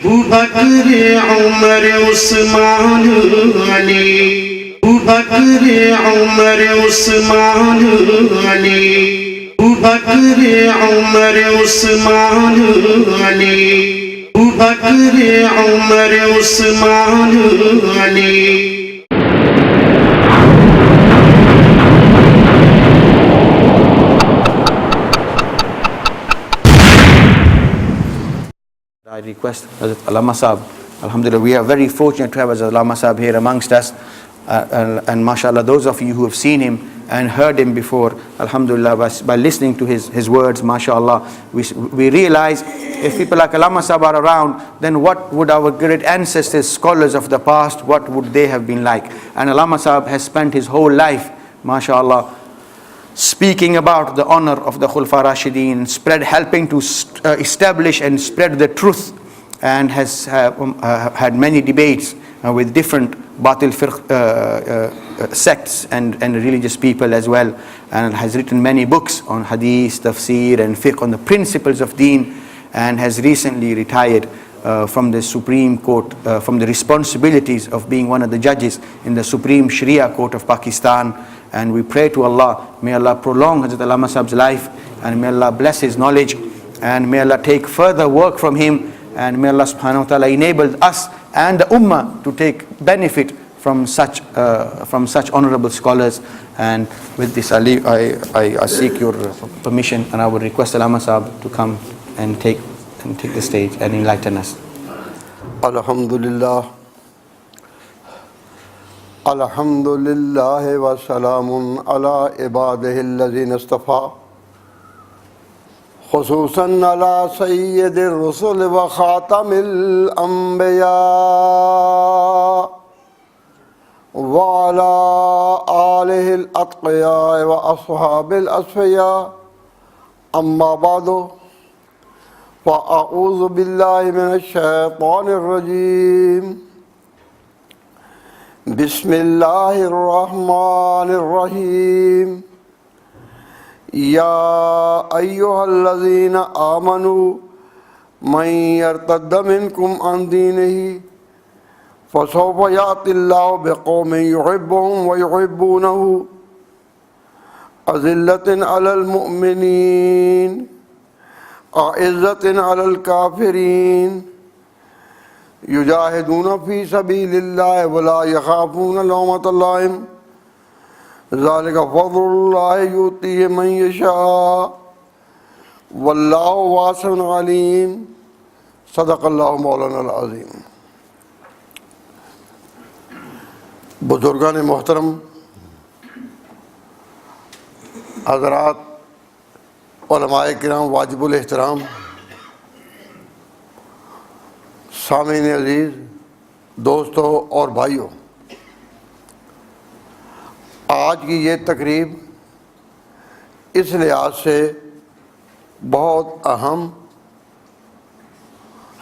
Abubakar Umar Usman Ali, Abubakar Umar Usman Ali, Abubakar Umar Usman Ali, Abubakar Umar Usman Ali. I request Hazrat Allama Sahab, Alhamdulillah, we are very fortunate to have Hazrat Allama Sahab here amongst us, and mashallah, those of you who have seen him and heard him before, Alhamdulillah, by listening to his words, mashallah, we realize if people like Allama Sahab are around, then what would our great ancestors, scholars of the past, what would they have been like? And Allama Sahab has spent his whole life, mashallah, speaking about the honor of the Khulafa Rashideen, helping to establish and spread the truth, and has had many debates with different batil sects and religious people as well, and has written many books on hadith, tafsir and fiqh, on the principles of deen, and has recently retired from the Supreme Court, from the responsibilities of being one of the judges in the Supreme Sharia Court of Pakistan. And we pray to Allah, may Allah prolong Hazrat Allama Sahab's life, and may Allah bless his knowledge, and may Allah take further work from him, and may Allah subhanahu wa ta'ala enable us and the ummah to take benefit from such honorable scholars. And with this, I seek your permission, and I would request Allama Sahab to come and take the stage and enlighten us. Alhamdulillah, alhamdulillah wa salamun ala ibadihi allazina istafa, khususan ala sayyidir rusul wa khatamil anbiya wa ala alihi al-atqiya wa ashabil asfiya, amma ba'du, fa a'udhu billahi minash shaitanir rajim. بسم الله الرحمن الرحيم. يا أيها الذين آمنوا من يرتد منكم عن دينه فسوف يأتي الله بقوم يحبهم ويحبونه أذلة على المؤمنين أعزة على الكافرين يجاهدون في سبيل الله ولا يخافون لومة لائم ذلك فضل الله يؤتيه من يشاء والله واسع عليم صدق اللہ مولانا العظیم. بزرگان محترم، حضرات، علماء کرام واجب الاحترام، سامعین عزیز، دوستو اور بھائیوں، آج کی یہ تقریب اس لحاظ سے بہت اہم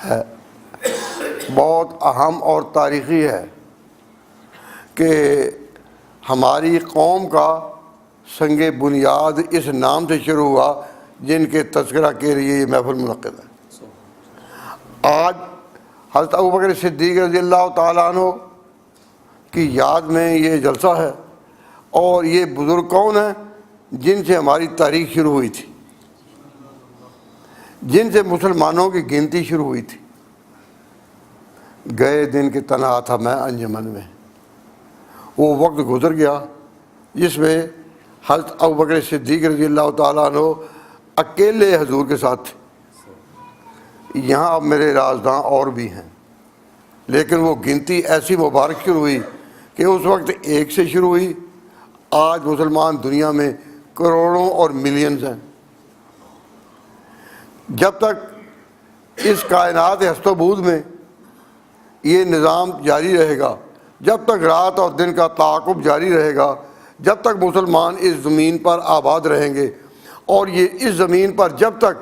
ہے، بہت اہم اور تاریخی ہے کہ ہماری قوم کا سنگ بنیاد اس نام سے شروع ہوا جن کے تذکرہ کے لیے یہ محفل منعقد ہے۔ آج حضرت ابوبکر صدیق رضی اللہ تعالیٰ عنہ کی یاد میں یہ جلسہ ہے، اور یہ بزرگ کون ہیں جن سے ہماری تاریخ شروع ہوئی تھی، جن سے مسلمانوں کی گنتی شروع ہوئی تھی۔ گئے دن کے تنہا تھا میں انجمن میں، وہ وقت گزر گیا جس میں حضرت ابوبکر صدیق رضی اللہ تعالیٰ عنہ اکیلے حضور کے ساتھ تھے۔ یہاں اب میرے رازداں اور بھی ہیں، لیکن وہ گنتی ایسی مبارک شروع ہوئی کہ اس وقت ایک سے شروع ہوئی، آج مسلمان دنیا میں کروڑوں اور ملینز ہیں۔ جب تک اس کائنات ہست و بود میں یہ نظام جاری رہے گا، جب تک رات اور دن کا تعاقب جاری رہے گا، جب تک مسلمان اس زمین پر آباد رہیں گے، اور یہ اس زمین پر جب تک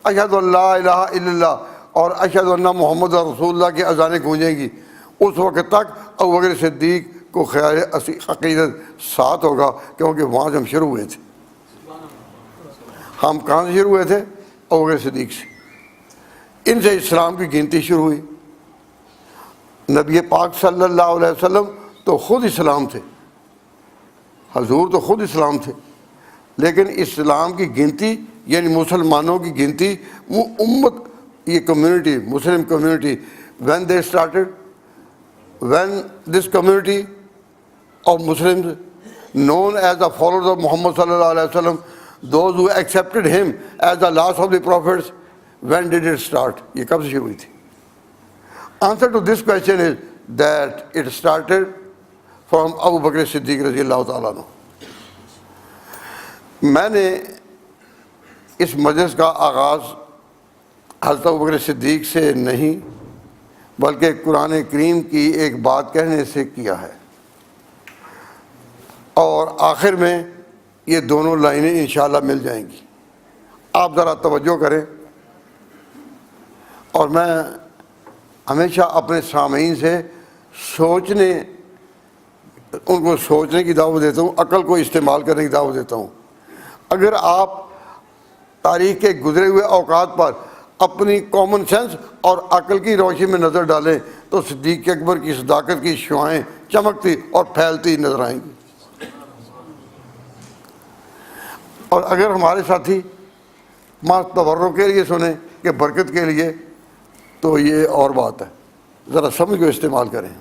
اشہد ان لا الہ الا اللہ اور اشہد ان محمد رسول اللہ کی اذانیں گونجیں گی، اس وقت تک ابوبکر صدیق کو خیال عقیدت ساتھ ہوگا، کیونکہ وہاں سے ہم شروع ہوئے تھے۔ ہم کہاں سے شروع ہوئے تھے؟ ابوبکر صدیق سے۔ ان سے اسلام کی گنتی شروع ہوئی، نبی پاک صلی اللہ علیہ وسلم تو خود اسلام تھے، حضور تو خود اسلام تھے، لیکن اسلام کی گنتی یعنی مسلمانوں کی گنتی، وہ امت، یہ community, Muslim community, when they started, when this community of Muslims known as the followers of Muhammad sallallahu alaihi wasallam, those who accepted him as the last of the prophets, when did it start? یہ کب سے شروع ہوئی تھی؟ Answer to this question is that it started from Abu Bakr Siddiq رضی اللہ تعالیٰ عنہ. میں نے اس مجلس کا آغاز حضرت ابو بکر صدیق سے نہیں بلکہ قرآن کریم کی ایک بات کہنے سے کیا ہے، اور آخر میں یہ دونوں لائنیں انشاءاللہ مل جائیں گی. آپ ذرا توجہ کریں، اور میں ہمیشہ اپنے سامعین سے ان کو سوچنے کی دعوت دیتا ہوں، عقل کو استعمال کرنے کی دعوت دیتا ہوں. اگر آپ تاریخ کے گزرے ہوئے اوقات پر اپنی کامن سینس اور عقل کی روشنی میں نظر ڈالیں تو صدیق اکبر کی صداقت کی شعاعیں چمکتی اور پھیلتی نظر آئیں گی. اور اگر ہمارے ساتھی تبرک کے لیے سنیں کہ برکت کے لیے، تو یہ اور بات ہے، ذرا سمجھ کو استعمال کریں.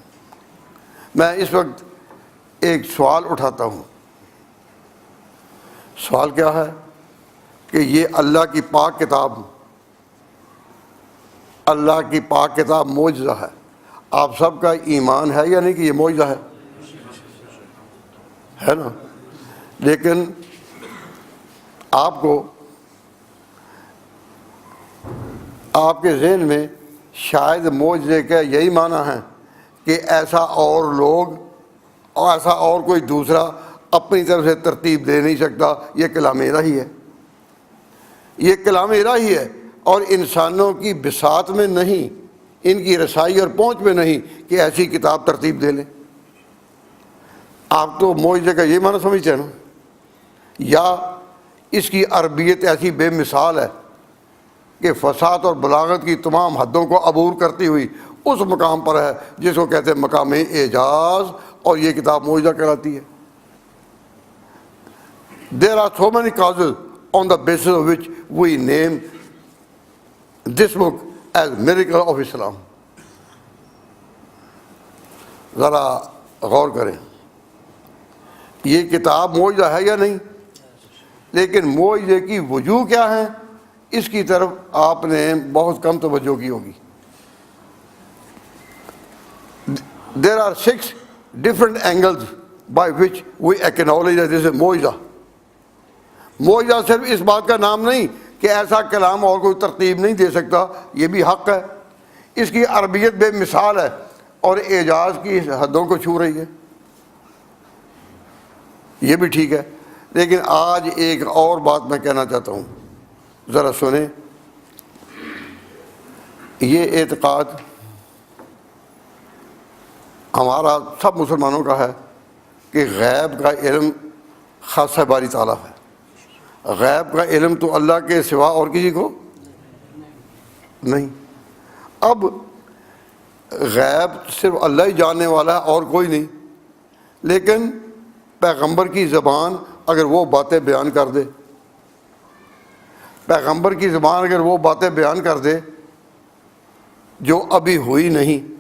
میں اس وقت ایک سوال اٹھاتا ہوں. سوال کیا ہے کہ یہ اللہ کی پاک کتاب معجزہ ہے. آپ سب کا ایمان ہے یا نہیں کہ یہ معجزہ ہے نا؟ لیکن آپ کو، آپ کے ذہن میں شاید معجزے کا یہی معنی ہے کہ ایسا اور لوگ اور ایسا اور کوئی دوسرا اپنی طرف سے ترتیب دے نہیں سکتا، یہ کلام الہی ہے. یہ کلام الہی ہے اور انسانوں کی بساط میں نہیں، ان کی رسائی اور پہنچ میں نہیں کہ ایسی کتاب ترتیب دے لیں. آپ تو معجزے کا یہ معنی سمجھتے ہیں نا؟ یا اس کی عربیت ایسی بے مثال ہے کہ فصاحت اور بلاغت کی تمام حدوں کو عبور کرتی ہوئی اس مقام پر ہے جس کو کہتے ہیں مقام اعجاز، اور یہ کتاب معجزہ کہلاتی ہے. There are so many causes on the basis of which we name this book as miracle of Islam. ذرا غور کریں، یہ کتاب معجزہ ہے یا نہیں؟ لیکن معجزے کی وجوہ کیا ہیں، اس کی طرف آپ نے بہت کم توجہ کی ہوگی. There are 6 different angles by which we acknowledge that this is معجزہ. معجزہ صرف اس بات کا نام نہیں کہ ایسا کلام اور کوئی ترتیب نہیں دے سکتا، یہ بھی حق ہے. اس کی عربیت بے مثال ہے اور اعجاز کی حدوں کو چھو رہی ہے، یہ بھی ٹھیک ہے. لیکن آج ایک اور بات میں کہنا چاہتا ہوں، ذرا سنیں. یہ اعتقاد ہمارا سب مسلمانوں کا ہے کہ غیب کا علم خاص باری تعالیٰ ہے. غیب کا علم تو اللہ کے سوا اور کسی کو نہیں. اب غیب صرف اللہ ہی جاننے والا ہے اور کوئی نہیں، لیکن پیغمبر کی زبان اگر وہ باتیں بیان کر دے، پیغمبر کی زبان اگر وہ باتیں بیان کر دے جو ابھی ہوئی نہیں،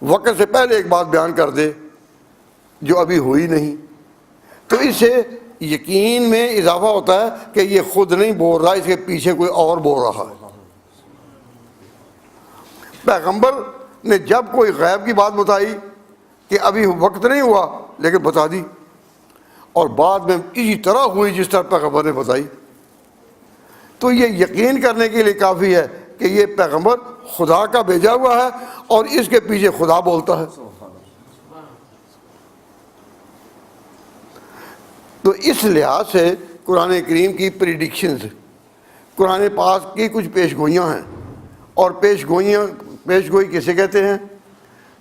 وقت سے پہلے ایک بات بیان کر دے جو ابھی ہوئی نہیں، تو اس سے یقین میں اضافہ ہوتا ہے کہ یہ خود نہیں بول رہا، اس کے پیچھے کوئی اور بول رہا ہے. پیغمبر نے جب کوئی غیب کی بات بتائی کہ ابھی وقت نہیں ہوا لیکن بتا دی، اور بعد میں اسی طرح ہوئی جس طرح پیغمبر نے بتائی، تو یہ یقین کرنے کے لیے کافی ہے کہ یہ پیغمبر خدا کا بھیجا ہوا ہے اور اس کے پیچھے خدا بولتا ہے. تو اس لحاظ سے قرآن کریم کی پریڈکشنز، قرآن پاک کی کچھ پیش گوئیاں ہیں، اور پیش گوئی کسے کہتے ہیں؟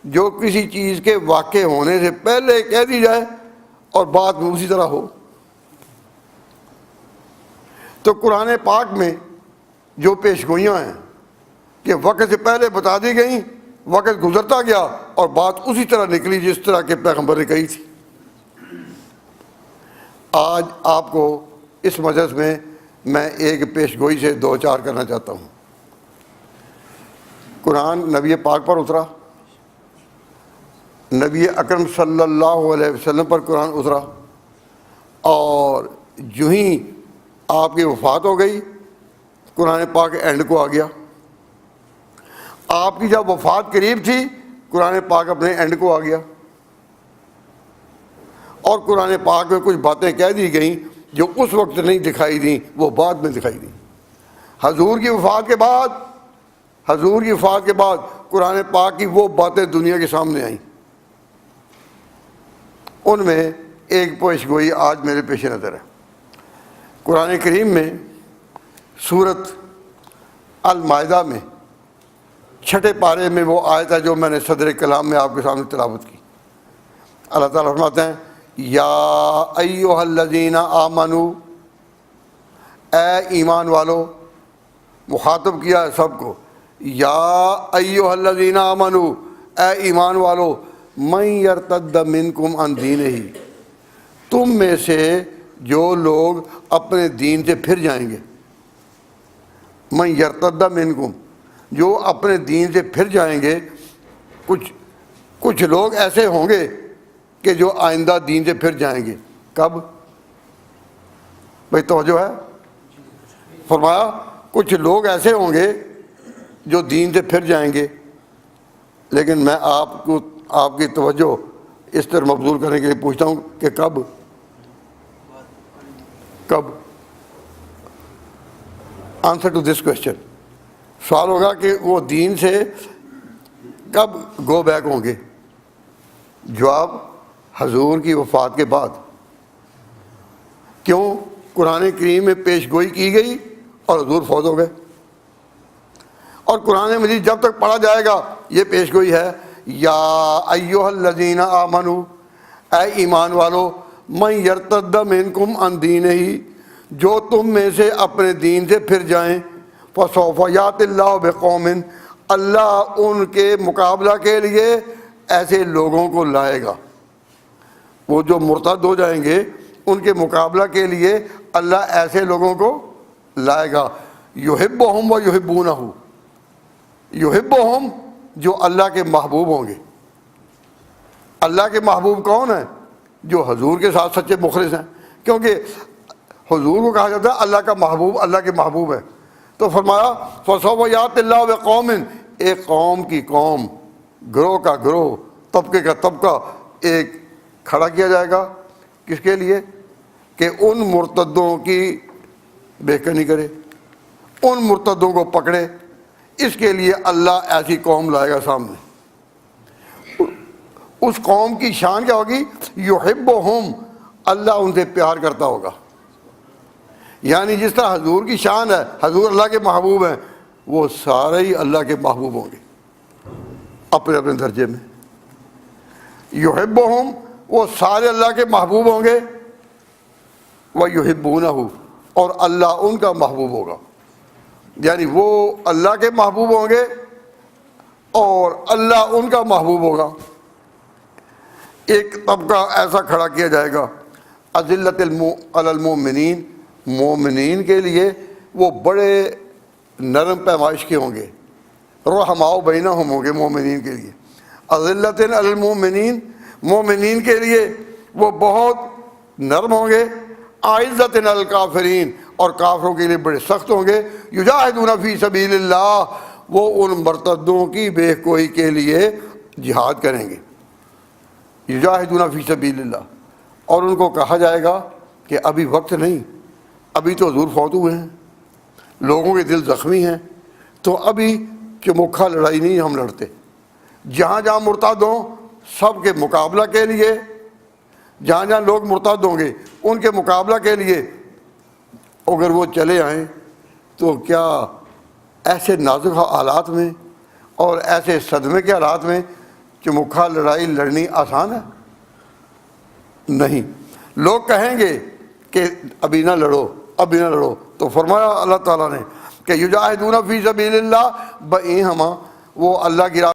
جو کسی چیز کے واقع ہونے سے پہلے کہہ دی جائے اور بعد میں اسی طرح ہو. تو قرآن پاک میں جو پیش گوئیاں ہیں کہ وقت سے پہلے بتا دی گئیں وقت گزرتا گیا اور بات اسی طرح نکلی جس طرح کے پیغمبر نے کہی تھی۔ آج آپ کو اس مجلس میں ایک پیش گوئی سے دو چار کرنا چاہتا ہوں۔ قرآن نبی پاک پر اترا، نبی اکرم صلی اللہ علیہ وسلم پر قرآن اترا، اور جو ہی آپ کی وفات ہو گئی قرآن پاک اینڈ کو آ گیا۔ آپ کی جب وفات قریب تھی قرآن پاک اپنے اینڈ کو آ گیا، اور قرآن پاک میں کچھ باتیں کہہ دی گئیں جو اس وقت نہیں دکھائی دیں، وہ بعد میں دکھائی دیں۔ حضور کی وفات کے بعد قرآن پاک کی وہ باتیں دنیا کے سامنے آئیں۔ ان میں ایک پیش گوئی آج میرے پیش نظر ہے۔ قرآن کریم میں سورت المائدہ میں 6 پارے میں وہ آیت ہے جو میں نے صدر کلام میں آپ کے سامنے تلاوت کی۔ اللہ تعالیٰ فرماتے ہیں یا ایھا الذین آمنو، اے ایمان والو، مخاطب کیا ہے سب کو، یا ایھا الذین آمنو، اے ایمان والو، من یرتد منکم عن دینہ، تم میں سے جو لوگ اپنے دین سے پھر جائیں گے، من یرتد منکم، جو اپنے دین سے پھر جائیں گے۔ کچھ لوگ ایسے ہوں گے کہ جو آئندہ دین سے پھر جائیں گے۔ کب؟ بھائی توجہ ہے؟ فرمایا کچھ لوگ ایسے ہوں گے جو دین سے پھر جائیں گے، لیکن میں آپ کی توجہ اس طرح مبذول کرنے کے لیے پوچھتا ہوں کہ کب؟ آنسر ٹو دس کوشچن، سوال ہوگا کہ وہ دین سے کب گو بیک ہوں گے؟ جواب، حضور کی وفات کے بعد۔ کیوں؟ قرآن کریم میں پیش گوئی کی گئی اور حضور فوت ہو گئے، اور قرآن مجید جب تک پڑھا جائے گا یہ پیش گوئی ہے، یا ایھا الذین آمنو، اے ایمان والو، من یرتد منکم عن دینہ، جو تم میں سے اپنے دین سے پھر جائیں، فسوف یأتی اللہ بقوم، اللہ ان کے مقابلہ کے لیے ایسے لوگوں کو لائے گا۔ وہ جو مرتد ہو جائیں گے ان کے مقابلہ کے لیے اللہ ایسے لوگوں کو لائے گا، یحبہم و یحبونہ، یحبہم، جو اللہ کے محبوب ہوں گے۔ اللہ کے محبوب کون ہیں؟ جو حضور کے ساتھ سچے مخلص ہیں، کیونکہ حضور کو کہا جاتا ہے اللہ کا محبوب، اللہ کے محبوب ہے۔ تو فرمایا فسوف یأتی اللہ بقوم، ایک قوم کی قوم، گروہ کا گروہ، طبقے کا طبقہ ایک کھڑا کیا جائے گا۔ کس کے لیے؟ کہ ان مرتدوں کی بےکنی کرے، ان مرتدوں کو پکڑے۔ اس کے لیے اللہ ایسی قوم لائے گا سامنے۔ اس قوم کی شان کیا ہوگی؟ یحبہم، اللہ ان سے پیار کرتا ہوگا۔ یعنی جس طرح حضور کی شان ہے، حضور اللہ کے محبوب ہیں، وہ سارے ہی اللہ کے محبوب ہوں گے اپنے اپنے درجے میں۔ یحبہم، وہ سارے اللہ کے محبوب ہوں گے، وَيُحِبُّونَهُ، اور اللہ ان کا محبوب ہوگا۔ یعنی وہ اللہ کے محبوب ہوں گے اور اللہ ان کا محبوب ہوگا۔ ایک طبقہ ایسا کھڑا کیا جائے گا، اذلۃ علی المؤمنین، مومنین کے لیے وہ بڑے نرم پیمائش کے ہوں گے، رحماء بینہم ہوں گے مومنین کے لیے۔ اذلۃ علی المؤمنین، مومنین کے لیے وہ بہت نرم ہوں گے۔ اعزۃ علی الکافرین، اور کافروں کے لیے بڑے سخت ہوں گے۔ یجاہدون فی سبیل اللہ، وہ ان مرتدوں کی بے کوئی کے لیے جہاد کریں گے۔ یجاہدون فی سبیل اللہ، اور ان کو کہا جائے گا کہ ابھی وقت نہیں، ابھی تو حضور فوت ہوئے ہیں، لوگوں کے دل زخمی ہیں، تو ابھی چموکھا لڑائی نہیں ہم لڑتے۔ جہاں جہاں مرتد ہوں سب کے مقابلہ کے لیے، جہاں جہاں لوگ مرتد ہوں گے ان کے مقابلہ کے لیے اگر وہ چلے آئیں تو کیا ایسے نازک حالات میں اور ایسے صدمے کے حالات میں چموکھا لڑائی لڑنی آسان ہے؟ نہیں، لوگ کہیں گے کہ ابھی نہ لڑو، ابھی نہ لڑو۔ تو فرمایا اللہ تعالیٰ نے کہ یجاہدون فی سبیل اللہ، بإنہما، وہ اللہ کی راہ